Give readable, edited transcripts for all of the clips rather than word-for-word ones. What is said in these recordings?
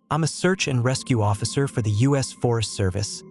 I'm a search and rescue officer for the U.S. Forest Service.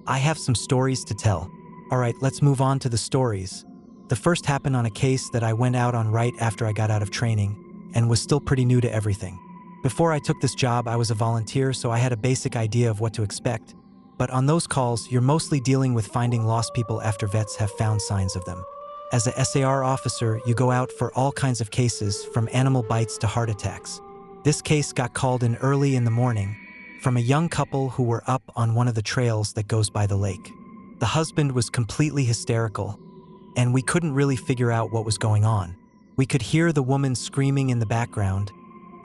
I have some stories to tell. Alright, let's move on to the stories. The first happened on a case that I went out on right after I got out of training and was still pretty new to everything. Before I took this job, I was a volunteer, so I had a basic idea of what to expect. But on those calls, you're mostly dealing with finding lost people after vets have found signs of them. As a SAR officer, you go out for all kinds of cases, from animal bites to heart attacks. This case got called in early in the morning from a young couple who were up on one of the trails that goes by the lake. The husband was completely hysterical, and we couldn't really figure out what was going on. We could hear the woman screaming in the background,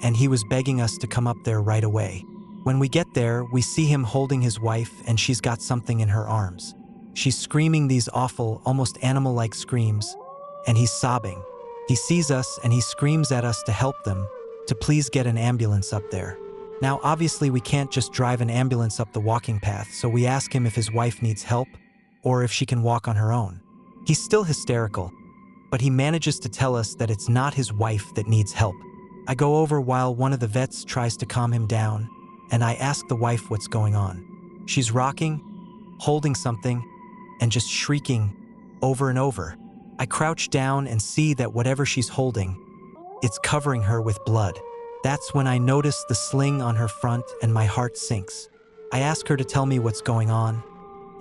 and he was begging us to come up there right away. When we get there, we see him holding his wife, and she's got something in her arms. She's screaming these awful, almost animal-like screams, and he's sobbing. He sees us and he screams at us to help them, to please get an ambulance up there. Now, obviously, we can't just drive an ambulance up the walking path, so we ask him if his wife needs help or if she can walk on her own. He's still hysterical, but he manages to tell us that it's not his wife that needs help. I go over while one of the vets tries to calm him down, and I ask the wife what's going on. She's rocking, holding something, and just shrieking over and over. I crouch down and see that whatever she's holding, it's covering her with blood. That's when I notice the sling on her front and my heart sinks. I ask her to tell me what's going on,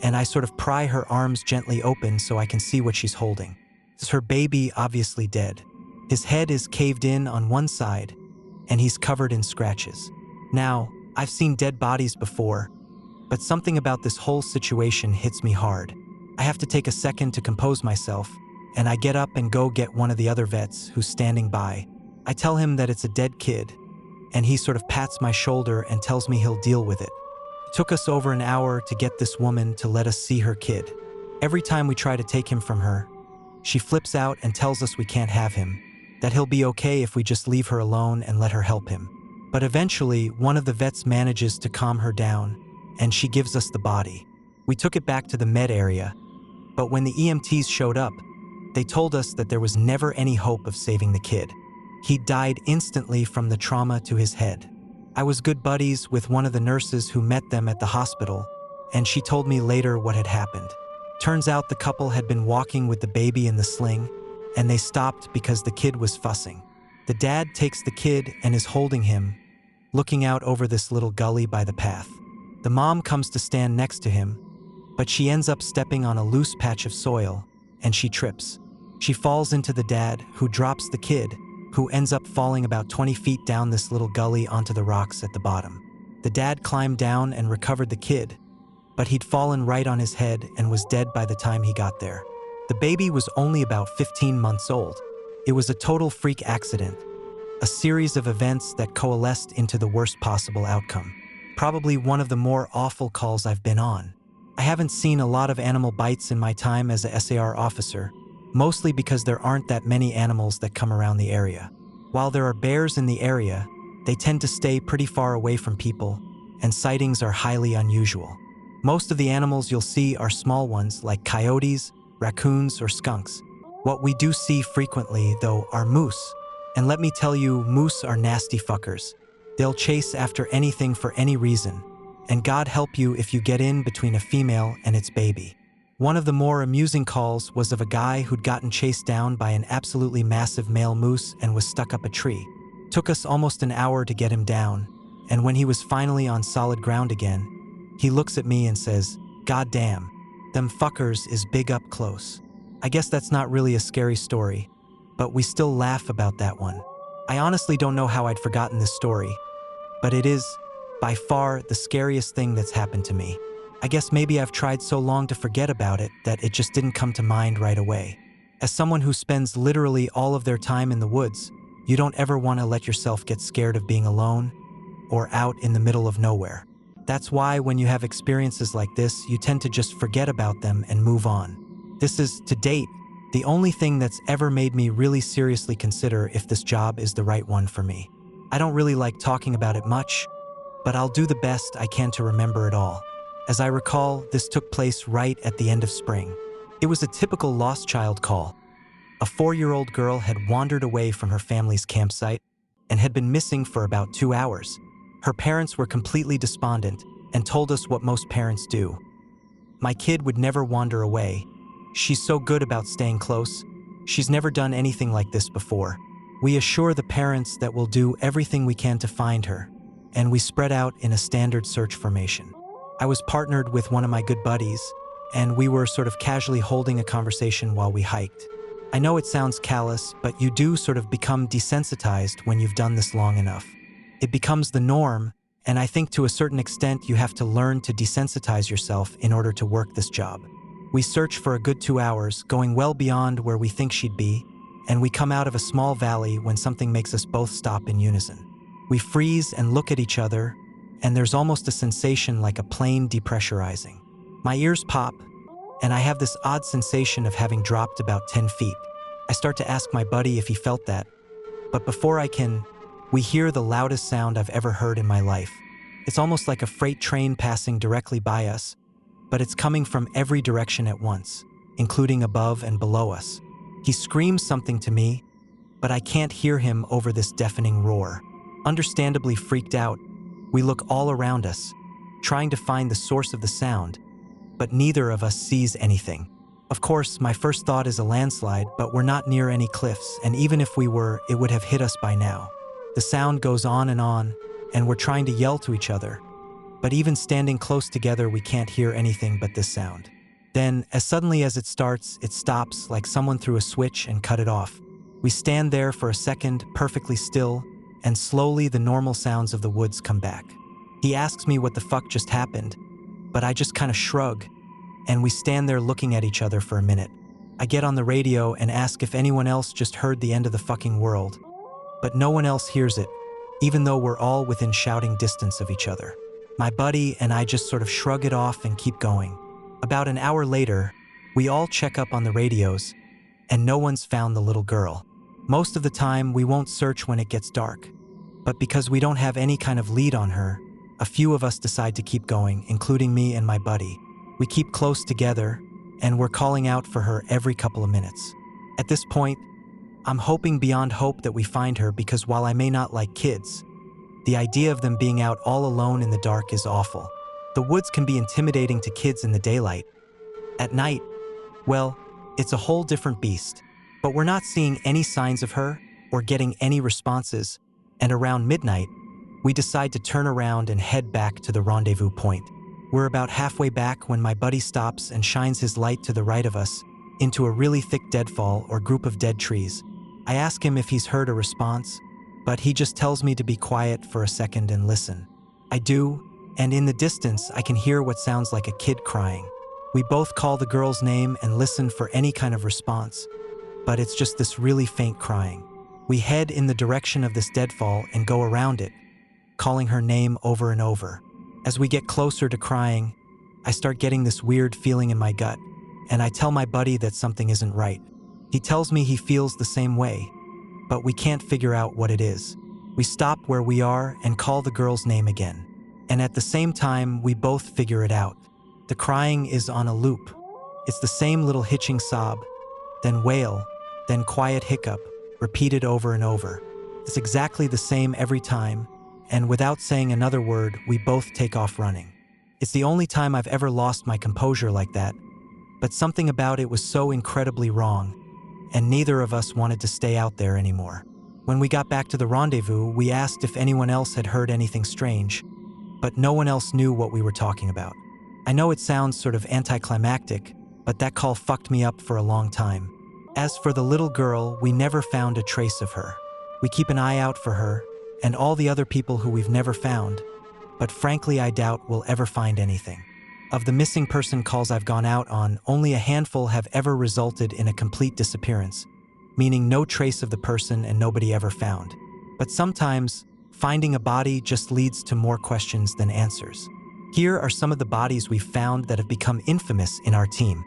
and I sort of pry her arms gently open so I can see what she's holding. It's her baby, obviously dead. His head is caved in on one side, and he's covered in scratches. Now, I've seen dead bodies before, but something about this whole situation hits me hard. I have to take a second to compose myself, and I get up and go get one of the other vets who's standing by. I tell him that it's a dead kid, and he sort of pats my shoulder and tells me he'll deal with it. It took us over an hour to get this woman to let us see her kid. Every time we try to take him from her, she flips out and tells us we can't have him, that he'll be okay if we just leave her alone and let her help him. But eventually, one of the vets manages to calm her down, and she gives us the body. We took it back to the med area, but when the EMTs showed up, they told us that there was never any hope of saving the kid. He died instantly from the trauma to his head. I was good buddies with one of the nurses who met them at the hospital, and she told me later what had happened. Turns out the couple had been walking with the baby in the sling, and they stopped because the kid was fussing. The dad takes the kid and is holding him, looking out over this little gully by the path. The mom comes to stand next to him, but she ends up stepping on a loose patch of soil, and she trips. She falls into the dad, who drops the kid, who ends up falling about 20 feet down this little gully onto the rocks at the bottom. The dad climbed down and recovered the kid, but he'd fallen right on his head and was dead by the time he got there. The baby was only about 15 months old. It was a total freak accident, a series of events that coalesced into the worst possible outcome. Probably one of the more awful calls I've been on. I haven't seen a lot of animal bites in my time as a SAR officer, mostly because there aren't that many animals that come around the area. While there are bears in the area, they tend to stay pretty far away from people, and sightings are highly unusual. Most of the animals you'll see are small ones like coyotes, raccoons, or skunks. What we do see frequently, though, are moose. And let me tell you, moose are nasty fuckers. They'll chase after anything for any reason, and God help you if you get in between a female and its baby. One of the more amusing calls was of a guy who'd gotten chased down by an absolutely massive male moose and was stuck up a tree. Took us almost an hour to get him down, and when he was finally on solid ground again, he looks at me and says, "God damn, them fuckers is big up close." I guess that's not really a scary story, but we still laugh about that one. I honestly don't know how I'd forgotten this story, but it is, by far, the scariest thing that's happened to me. I guess maybe I've tried so long to forget about it that it just didn't come to mind right away. As someone who spends literally all of their time in the woods, you don't ever want to let yourself get scared of being alone or out in the middle of nowhere. That's why when you have experiences like this, you tend to just forget about them and move on. This is, to date, the only thing that's ever made me really seriously consider if this job is the right one for me. I don't really like talking about it much, but I'll do the best I can to remember it all. As I recall, this took place right at the end of spring. It was a typical lost child call. A 4-year-old girl had wandered away from her family's campsite and had been missing for about 2 hours. Her parents were completely despondent and told us what most parents do. My kid would never wander away. She's so good about staying close. She's never done anything like this before. We assure the parents that we'll do everything we can to find her, and we spread out in a standard search formation. I was partnered with one of my good buddies, and we were sort of casually holding a conversation while we hiked. I know it sounds callous, but you do sort of become desensitized when you've done this long enough. It becomes the norm, and I think to a certain extent you have to learn to desensitize yourself in order to work this job. We search for a good 2 hours, going well beyond where we think she'd be, and we come out of a small valley when something makes us both stop in unison. We freeze and look at each other, and there's almost a sensation like a plane depressurizing. My ears pop, and I have this odd sensation of having dropped about 10 feet. I start to ask my buddy if he felt that, but before I can, we hear the loudest sound I've ever heard in my life. It's almost like a freight train passing directly by us, but it's coming from every direction at once, including above and below us. He screams something to me, but I can't hear him over this deafening roar. Understandably freaked out, we look all around us, trying to find the source of the sound, but neither of us sees anything. Of course, my first thought is a landslide, but we're not near any cliffs, and even if we were, it would have hit us by now. The sound goes on, and we're trying to yell to each other, but even standing close together, we can't hear anything but this sound. Then, as suddenly as it starts, it stops like someone threw a switch and cut it off. We stand there for a second, perfectly still, and slowly the normal sounds of the woods come back. He asks me what the fuck just happened, but I just kind of shrug, and we stand there looking at each other for a minute. I get on the radio and ask if anyone else just heard the end of the fucking world, but no one else hears it, even though we're all within shouting distance of each other. My buddy and I just sort of shrug it off and keep going. About an hour later, we all check up on the radios, and no one's found the little girl. Most of the time, we won't search when it gets dark, but because we don't have any kind of lead on her, a few of us decide to keep going, including me and my buddy. We keep close together, and we're calling out for her every couple of minutes. At this point, I'm hoping beyond hope that we find her because while I may not like kids, the idea of them being out all alone in the dark is awful. The woods can be intimidating to kids in the daylight. At night, well, it's a whole different beast. But we're not seeing any signs of her or getting any responses, and around midnight, we decide to turn around and head back to the rendezvous point. We're about halfway back when my buddy stops and shines his light to the right of us into a really thick deadfall or group of dead trees. I ask him if he's heard a response, but he just tells me to be quiet for a second and listen. I do, and in the distance I can hear what sounds like a kid crying. We both call the girl's name and listen for any kind of response, but it's just this really faint crying. We head in the direction of this deadfall and go around it, calling her name over and over. As we get closer to crying, I start getting this weird feeling in my gut, and I tell my buddy that something isn't right. He tells me he feels the same way, but we can't figure out what it is. We stop where we are and call the girl's name again, and at the same time, we both figure it out. The crying is on a loop. It's the same little hitching sob, then wail, then quiet hiccup, repeated over and over. It's exactly the same every time, and without saying another word, we both take off running. It's the only time I've ever lost my composure like that, but something about it was so incredibly wrong, and neither of us wanted to stay out there anymore. When we got back to the rendezvous, we asked if anyone else had heard anything strange, but no one else knew what we were talking about. I know it sounds sort of anticlimactic, but that call fucked me up for a long time. As for the little girl, we never found a trace of her. We keep an eye out for her, and all the other people who we've never found, but frankly I doubt we'll ever find anything. Of the missing person calls I've gone out on, only a handful have ever resulted in a complete disappearance, meaning no trace of the person and nobody ever found. But sometimes, finding a body just leads to more questions than answers. Here are some of the bodies we've found that have become infamous in our team.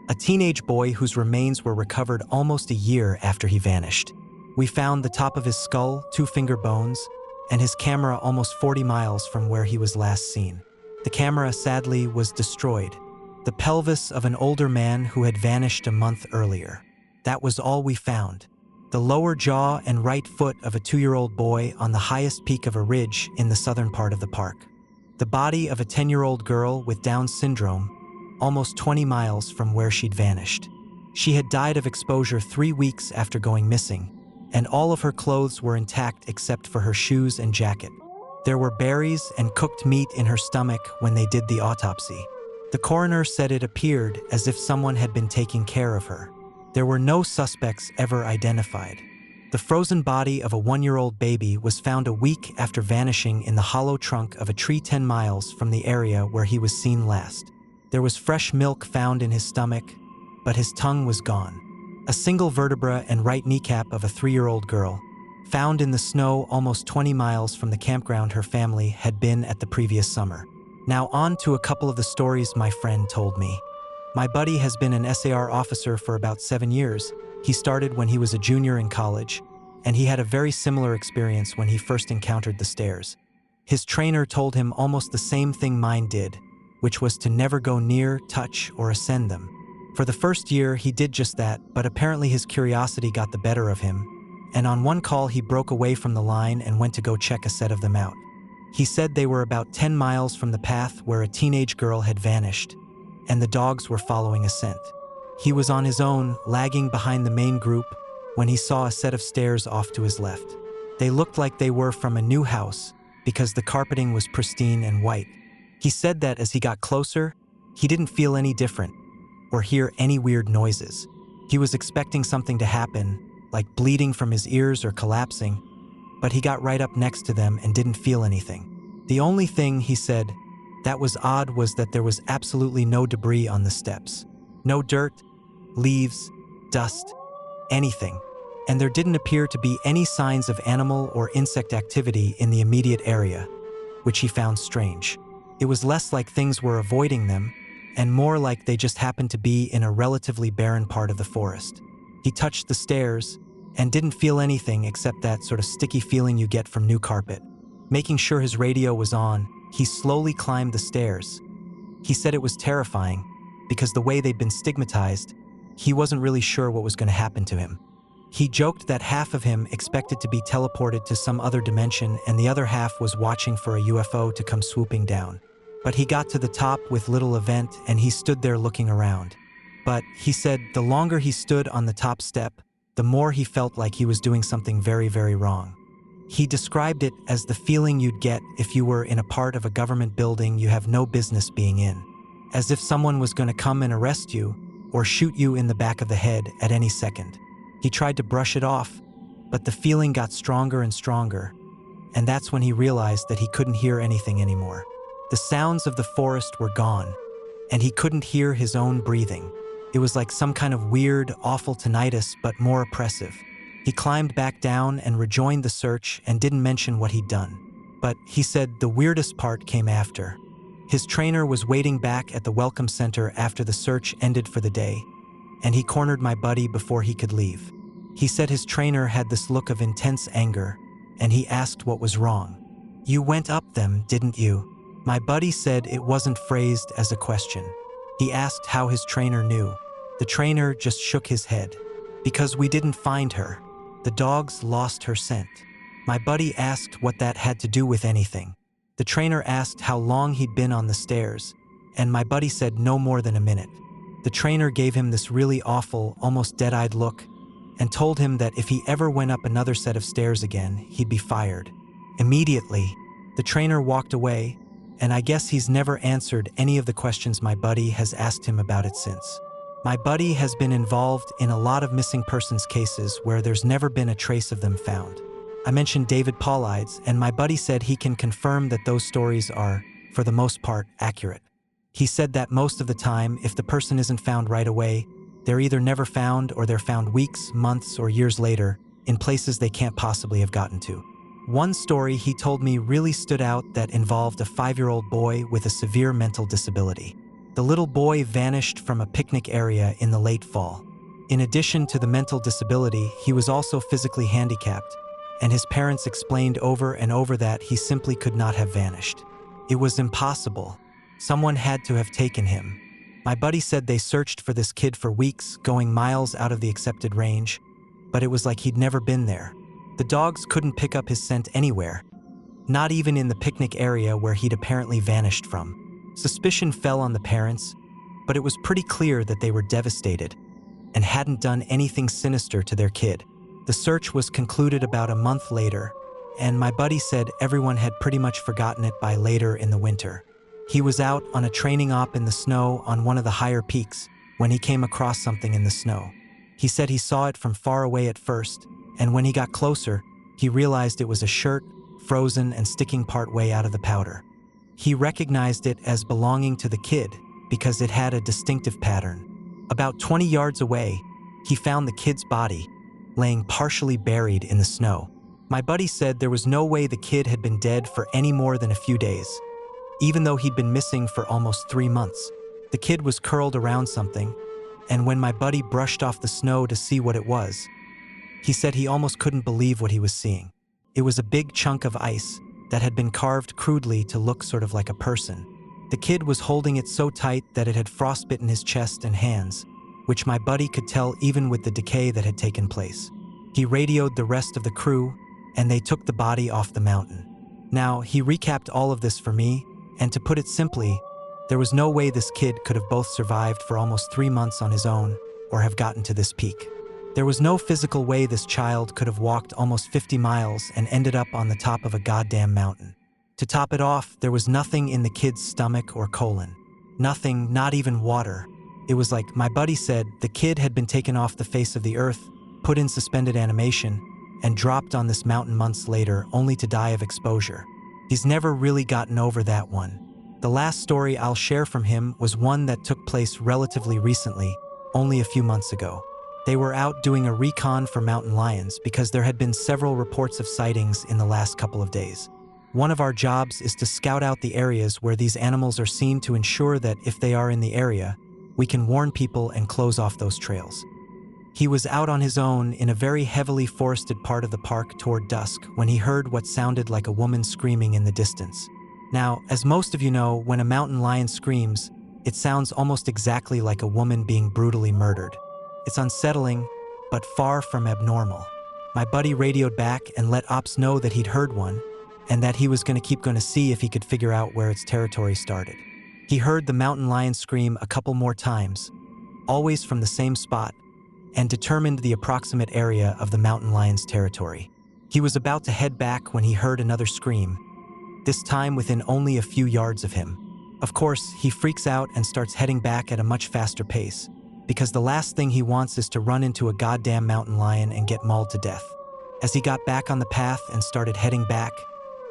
A teenage boy whose remains were recovered almost a year after he vanished. We found the top of his skull, 2 finger bones, and his camera almost 40 miles from where he was last seen. The camera, sadly, was destroyed. The pelvis of an older man who had vanished a month earlier. That was all we found. the lower jaw and right foot of a 2-year-old boy on the highest peak of a ridge in the southern part of the park. The body of a 10-year-old girl with Down syndrome, almost 20 miles from where she'd vanished. She had died of exposure 3 weeks after going missing, and all of her clothes were intact except for her shoes and jacket. There were berries and cooked meat in her stomach when they did the autopsy. The coroner said it appeared as if someone had been taking care of her. There were no suspects ever identified. The frozen body of a 1-year-old baby was found a week after vanishing in the hollow trunk of a tree 10 miles from the area where he was seen last. There was fresh milk found in his stomach, but his tongue was gone. A single vertebra and right kneecap of a 3-year-old girl, found in the snow almost 20 miles from the campground her family had been at the previous summer. Now on to a couple of the stories my friend told me. My buddy has been an SAR officer for about 7 years. He started when he was a junior in college, and he had a very similar experience when he first encountered the stairs. His trainer told him almost the same thing mine did, which was to never go near, touch, or ascend them. For the first year, he did just that, but apparently his curiosity got the better of him, and on one call he broke away from the line and went to go check a set of them out. He said they were about 10 miles from the path where a teenage girl had vanished, and the dogs were following a scent. He was on his own, lagging behind the main group, when he saw a set of stairs off to his left. They looked like they were from a new house because the carpeting was pristine and white. He said that as he got closer, he didn't feel any different or hear any weird noises. He was expecting something to happen, like bleeding from his ears or collapsing, but he got right up next to them and didn't feel anything. The only thing, he said, that was odd was that there was absolutely no debris on the steps. No dirt, leaves, dust, anything. And there didn't appear to be any signs of animal or insect activity in the immediate area, which he found strange. It was less like things were avoiding them, and more like they just happened to be in a relatively barren part of the forest. He touched the stairs and didn't feel anything except that sort of sticky feeling you get from new carpet. Making sure his radio was on, he slowly climbed the stairs. He said it was terrifying because the way they'd been stigmatized, he wasn't really sure what was going to happen to him. He joked that half of him expected to be teleported to some other dimension and the other half was watching for a UFO to come swooping down. But he got to the top with little event and he stood there looking around. But, he said, the longer he stood on the top step, the more he felt like he was doing something very, very wrong. He described it as the feeling you'd get if you were in a part of a government building you have no business being in. As if someone was going to come and arrest you or shoot you in the back of the head at any second. He tried to brush it off, but the feeling got stronger and stronger, and that's when he realized that he couldn't hear anything anymore. The sounds of the forest were gone, and he couldn't hear his own breathing. It was like some kind of weird, awful tinnitus, but more oppressive. He climbed back down and rejoined the search and didn't mention what he'd done. But, he said, the weirdest part came after. His trainer was waiting back at the welcome center after the search ended for the day, and he cornered my buddy before he could leave. He said his trainer had this look of intense anger, and he asked what was wrong. "You went up them, didn't you?" My buddy said it wasn't phrased as a question. He asked how his trainer knew. The trainer just shook his head. "Because we didn't find her. The dogs lost her scent." My buddy asked what that had to do with anything. The trainer asked how long he'd been on the stairs, and my buddy said no more than a minute. The trainer gave him this really awful, almost dead-eyed look, and told him that if he ever went up another set of stairs again, he'd be fired. Immediately, the trainer walked away, and I guess he's never answered any of the questions my buddy has asked him about it since. My buddy has been involved in a lot of missing persons cases where there's never been a trace of them found. I mentioned David Paulides, and my buddy said he can confirm that those stories are, for the most part, accurate. He said that most of the time, if the person isn't found right away, they're either never found or they're found weeks, months, or years later, in places they can't possibly have gotten to. One story he told me really stood out that involved a 5-year-old boy with a severe mental disability. The little boy vanished from a picnic area in the late fall. In addition to the mental disability, he was also physically handicapped, and his parents explained over and over that he simply could not have vanished. It was impossible. Someone had to have taken him. My buddy said they searched for this kid for weeks, going miles out of the accepted range, but it was like he'd never been there. The dogs couldn't pick up his scent anywhere, not even in the picnic area where he'd apparently vanished from. Suspicion fell on the parents, but it was pretty clear that they were devastated and hadn't done anything sinister to their kid. The search was concluded about a month later, and my buddy said everyone had pretty much forgotten it by later in the winter. He was out on a training op in the snow on one of the higher peaks when he came across something in the snow. He said he saw it from far away at first, and when he got closer, he realized it was a shirt, frozen and sticking part way out of the powder. He recognized it as belonging to the kid because it had a distinctive pattern. About 20 yards away, he found the kid's body, laying partially buried in the snow. My buddy said there was no way the kid had been dead for any more than a few days, even though he'd been missing for almost 3 months. The kid was curled around something, and when my buddy brushed off the snow to see what it was, he said he almost couldn't believe what he was seeing. It was a big chunk of ice that had been carved crudely to look sort of like a person. The kid was holding it so tight that it had frostbitten his chest and hands, which my buddy could tell even with the decay that had taken place. He radioed the rest of the crew, and they took the body off the mountain. Now, he recapped all of this for me, and to put it simply, there was no way this kid could have both survived for almost 3 months on his own or have gotten to this peak. There was no physical way this child could have walked almost 50 miles and ended up on the top of a goddamn mountain. To top it off, there was nothing in the kid's stomach or colon. Nothing, not even water. It was like, my buddy said, the kid had been taken off the face of the earth, put in suspended animation, and dropped on this mountain months later only to die of exposure. He's never really gotten over that one. The last story I'll share from him was one that took place relatively recently, only a few months ago. They were out doing a recon for mountain lions because there had been several reports of sightings in the last couple of days. One of our jobs is to scout out the areas where these animals are seen to ensure that if they are in the area, we can warn people and close off those trails. He was out on his own in a very heavily forested part of the park toward dusk when he heard what sounded like a woman screaming in the distance. Now, as most of you know, when a mountain lion screams, it sounds almost exactly like a woman being brutally murdered. It's unsettling, but far from abnormal. My buddy radioed back and let ops know that he'd heard one, and that he was going to see if he could figure out where its territory started. He heard the mountain lion scream a couple more times, always from the same spot, and determined the approximate area of the mountain lion's territory. He was about to head back when he heard another scream, this time within only a few yards of him. Of course, he freaks out and starts heading back at a much faster pace, because the last thing he wants is to run into a goddamn mountain lion and get mauled to death. As he got back on the path and started heading back,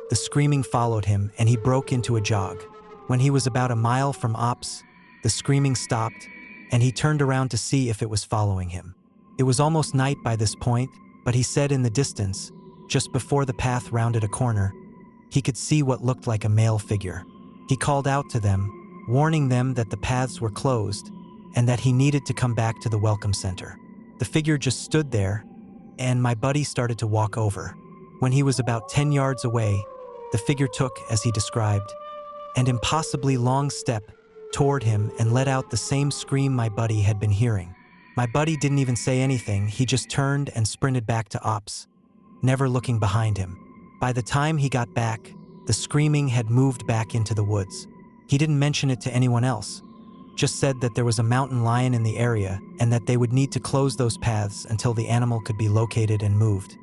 the screaming followed him and he broke into a jog. When he was about a mile from ops, the screaming stopped and he turned around to see if it was following him. It was almost night by this point, but he said in the distance, just before the path rounded a corner, he could see what looked like a male figure. He called out to them, warning them that the paths were closed and that he needed to come back to the welcome center. The figure just stood there, and my buddy started to walk over. When he was about 10 yards away, the figure took, as he described, an impossibly long step toward him and let out the same scream my buddy had been hearing. My buddy didn't even say anything, he just turned and sprinted back to ops, never looking behind him. By the time he got back, the screaming had moved back into the woods. He didn't mention it to anyone else, just said that there was a mountain lion in the area and that they would need to close those paths until the animal could be located and moved.